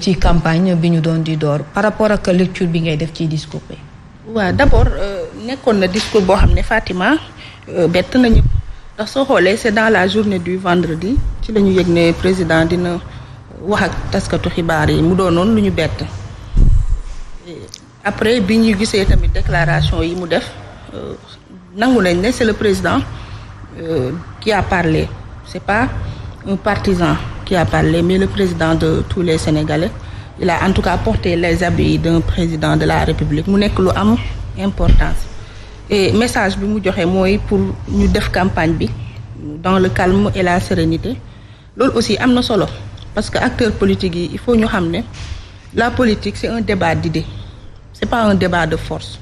ci campagne bi ñu doon di door par rapport ak lecture bi ngay def ci discours bi. waaw d'abord nekkoon na discours boo xam ne Fatima bett nañu ndax soo xoolee c'est dans la journée du vendredi ci la ñu yëg ne président dina wax ak taskatu xibaar yi mu doonoon lu ñu bett après bi ñu gisee tamit déclaration yi mu def nangu nañ ne c'est le président qui a parlé c'est pas un partisan qui a parlé mais le président de tous les Sénégalais il a en tout cas porté les habits d'un président de la République mu nekk lu am importance et message bi mu joxe mooy pour ñu def campagne bi dans le calme et la sérénité loolu aussi am na solo parce que acteurs politiques yi il faut ñu xam ne la politique c'est un débat d'idées c'est pas un débat de force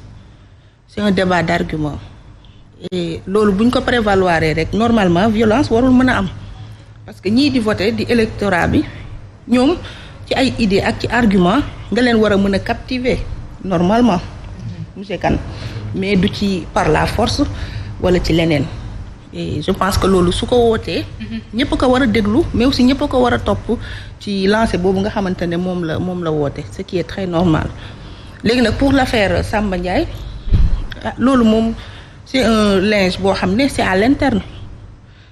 c'est un débat d'arguments et loolu bu ñu ko prévaloir rek normalement violence warul mën a am parce que ñii di voter di électorat bi ñoom ci ay idées ak ci argument nga leen war a mën a captiver normalement monsieur Kane mais du ci par la force wala ci leneen et je pense que loolu su ko wootee ñëpp ko war a déglu mais aussi ñëpp ko war a topp ci lancé boobu nga xamante ne moom la woote ce qui est très normal léegi nag pour l'affaire Samba Ndiaye loolu moom c'est un linge boo xam ne c'est à l'interne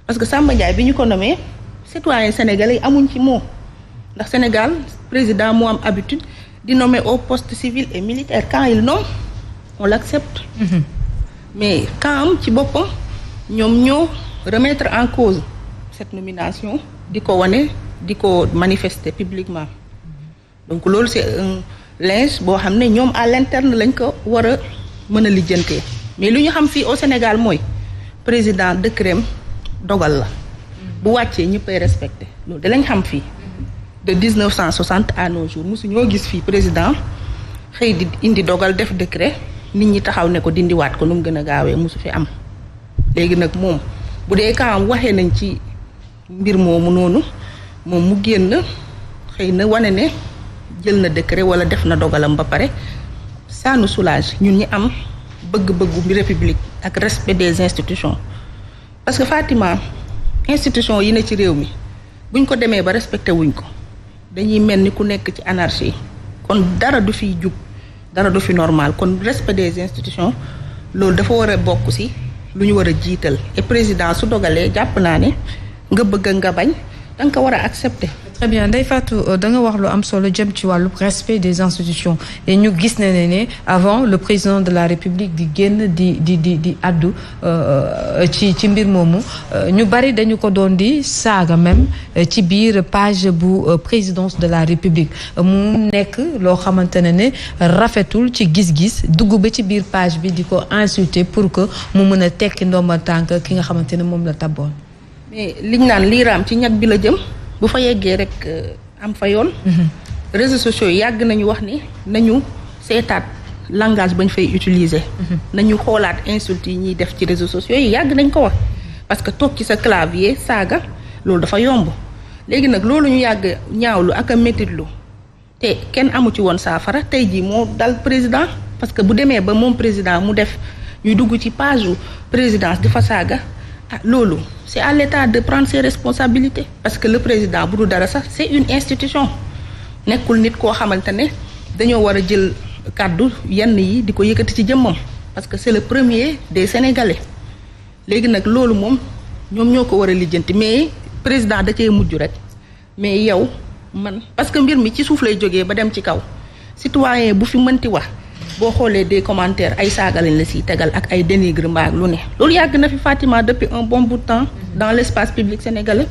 parce que Samba Ndiaye bi ñu ko nommé citoyens sénégalais yi amuñ ci moo ndax Sénégal président moo am habitude di nommer au poste civil et militaire quand il nomme on l'accepte mais quand am ci boppam ñoom ñoo remettre en cause cette nomination di ko wane di ko manifester publiquement donc loolu c'est un linge boo xam ne ñoom à l'interne lañ ko war a mën a lijjantee mais lu ñu xam fii au Sénégal mooy président décret dogal la bu wàccee ñëppay respecté loolu da lañ xam fii de 1960 à nos jours mosu ñoo gis fii président xëy di indi dogal def décret nit ñi taxaw ne ko dindiwaat ko nu mu gën a gaawee mosu fi am léegi nag moom bu dee kaam waxee nañ ci mbir moomu noonu moom mu génn xëy na wane ne jël na décret wala def na dogalam ba pare ça nous soulage ñun ñi am bëgg-bëggu république ak respect des institutions parce que Fatima institution yi ne ci réew mi buñ ko demee ba respecté wuñ ko dañuy mel ni ku nekk ci anarchie kon dara du fiy jub dara du fi normal kon respect des institutions loolu dafa war a bokk ci lu ñu war a jiital et président su dogalee jàpp naa ne nga bëgg nga bañ da nga ko war a accepter. Très bien Ndeye Fatou da nga wax lu am solo jëm ci wàllu respect des institutions et ñu gis ne avant le président de la République di génn di addu ci mbir moomu ñu bari dañu ko doon di saaga même ci biir page bu présidence de la République mu nekk loo xamante ne rafetul ci gis-gis dugg ba ci biir page bi di ko insulter pour que mu mën a tekki ndomba tànk ki nga xamante ne moom la tabboon. mais liñ naan liiraam ci ñag bi la jëm. bu fa yeggee rek am fa yoon. réseaux sociaux yi yàgg nañu wax ni nañu seetaat langage bañ fay utiliser. nañu xoolaat insultes yi ñuy def ci réseaux sociaux yi yàgg nañ ko wax parce que toog ci sa clavier saaga loolu dafa yomb léegi nag loolu ñu yàgg ñaawlu ak a métitlu te kenn amu ci woon saafara tey jii moo dal président parce que bu demee ba moom président mu def ñuy dugg ci page présidence di fa saaga loolu. c'est à l'État de prendre ses responsabilités parce que le président bu dul dara sax c'est une institution nekkul nit koo xamante ne dañoo war a jël kàddu yenn yi di ko yëkkati ci jëmmam parce que c'est le premier des Sénégalais léegi nag loolu moom ñoom ñoo ko war a lijjanti mais président da cee mujj rek mais yow man parce que mbir mi ci suuf lay jógee ba dem ci kaw citoyen bu fi mënti wax boo xoolee des commentaires ay saaga lañ la siy tegal ak ay dénigrement lu ne loolu yàgg na fi Fatima depuis un bon bout de temps dans l'espace public sénégalais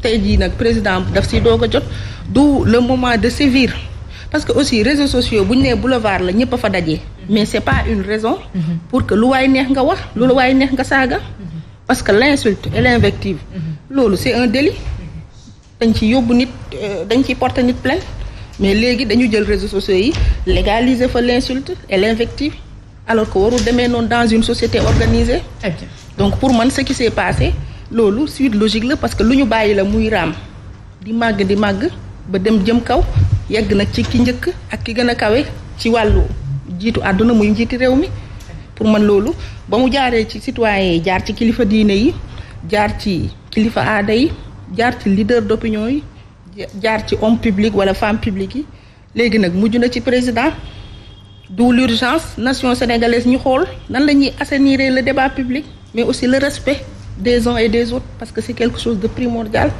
tey jii nag président daf si doog a jot du le moment de sévir parce que aussi réseaux sociaux bu ñu nee boulevard la ñëpp a fa dajee mais c'est pas une raison pour que lu waay neex nga wax lu waay neex nga saaga parce que l'insulte et l'invective loolu c'est un délit dañ ci yóbbu nit dañ ciy porter nit plainte mais léegi dañu jël réseaux sociaux yi légaliser fa l'insulte et l'invective alors que warul demee noonu dans une société organisée. donc pour man ce qui s'est passé loolu suite logique la parce que lu ñu bàyyi la muy raam di màgg ba dem jëm kaw yegg nag ci ki njëkk ak ki gën a kawe ci wàllu jiitu àdduna muy njiiti réew mi pour man loolu ba mu jaaree ci citoyens yi jaar ci kilifa diine yi jaar ci kilifa aada yi jaar ci leader d'opinion yi jaar ci homme public wala femme publique yi léegi nag mujj na ci président d'où l'urgence nation sénégalaise ñu xool nan la ñuy assainir le débat public mais aussi le respect des uns et des autres parce que c'est quelque chose de primordial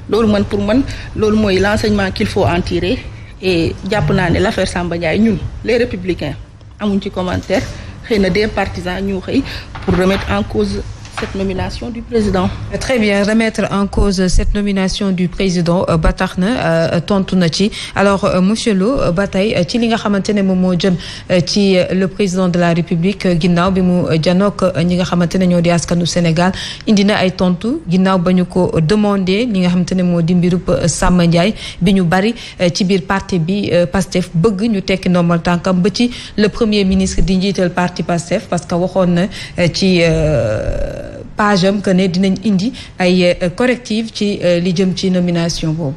loolu pour man loolu mooy l'enseignement qu'il faut en tirer et jàpp naa ne l'affaire Samba Ndiaye ñun les républicains amuñ ci commentaire xëy na des partisans ñu xëy pour remettre en cause cette nomination du président. Très bien, remettre en cause cette nomination du président ba tax na tontu na ci alors monsieur Lo ba tey ci li nga xamante ne moom moo jëm ci le président de la République ginnaaw bi mu janook ñi nga xamante ne ñoo di askanu Sénégal indi na ay tontu ginnaaw ba ñu ko demandé li nga xamante ne moo di mbirub Samba Ndiaye bi ñu bari ci biir parti bi Pastef bëgg ñu tekki ndombal tànkam ba ci le premier ministre di njiital parti Pastef parce que waxoon na ci page am que ne dinañ indi ay correctifs ci li jëm ci nomination boobu.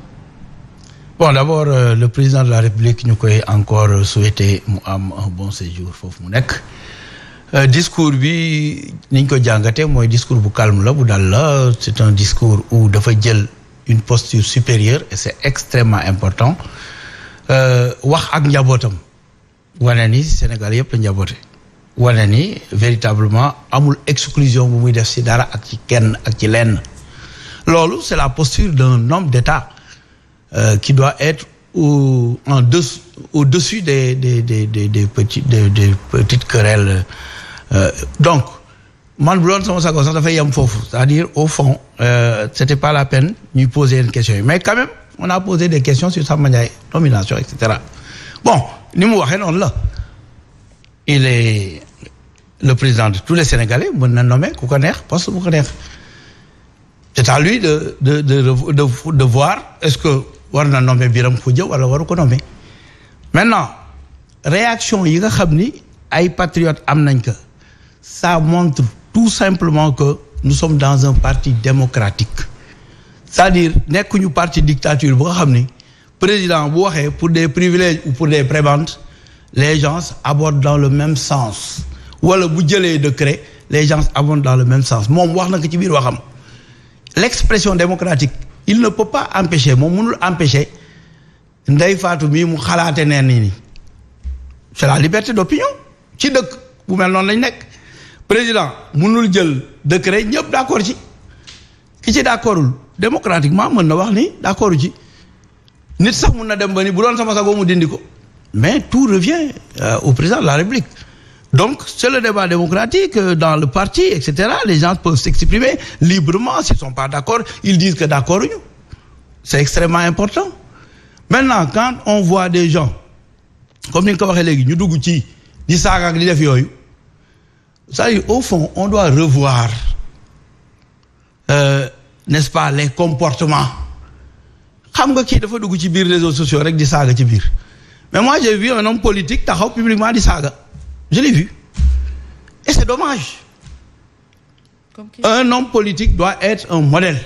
Bon, d'abord le président de la République ñu koy encore souhaiter mu am un bon séjour foofu mu nekk discours bi niñ ko jàngatee mooy discours bu calme la bu dal la c'est un discours où dafa jël une posture supérieure et c'est extrêmement important wax ak njabootam wane ni Sénégal yëpp la njaboote wane ni véritablement amul exclusion bu muy def ci dara ak ci kenn ak ci lenn loolu c'est la posture d'un homme d'État qui doit être au-dessus des petites querelles donc man bu doon sama sago sax dafay yem foofu c'est-à-dire au fond c'était pas la peine ñuy poser une question yi mais quand même on a posé des questions sur Samba Ndiaye nomination et cetera bon ni mu waxee noonu la il est le président de tous les Sénégalais mën na nommer ku ko neex poste bu ko neex c'est à lui de voir est-ce que war na nommer Birame Khoudia wala waru ko nommer maintenant réaction yi nga xam ni ay patriotes am nañ ko ça montre tout simplement que nous sommes dans un parti démocratique c'est-à-dire nekkuñu parti dictature bu nga xam ni président bu waxee pour des privilèges ou pour des prébendes les gens abordent dans le même sens wala bu jëlee décret les gens abordent dans le même sens moom wax na ko ci biir waxam l'expression démocratique il ne peut pas empêcher moom mënul empêcher Ndeye Fatou mii mu xalaate neen ni c'est la liberté d'opinion ci dëkk bu mel noonu lañ nekk président mënul jël décret ñëpp d'accord ci ki ci d'accordul démocratiquement mën na wax ni d'accord ci nit sax mën na dem ba ni bu doon sama sago mu dindi ko mais tout revient au président de la République donc c'est le débat démocratique dans le parti etc. Les gens peuvent s'exprimer librement s'ils sont pas d'accord ils disent que d'accord ñu c'est extrêmement important maintenant quand on voit des gens comme ni nga ko waxee léegi ñu dugg ci di saaga ak di def yooyu c'est-à-dire au fond on doit revoir n'est-ce pas les comportements xam nga kii dafa dugg ci biir réseaux sociaux rek di saaga ci biir mais moi j'ai vu un homme politique taxaw publiquement di saaga je l'ai vu et c'est dommage un homme politique doit être un modèle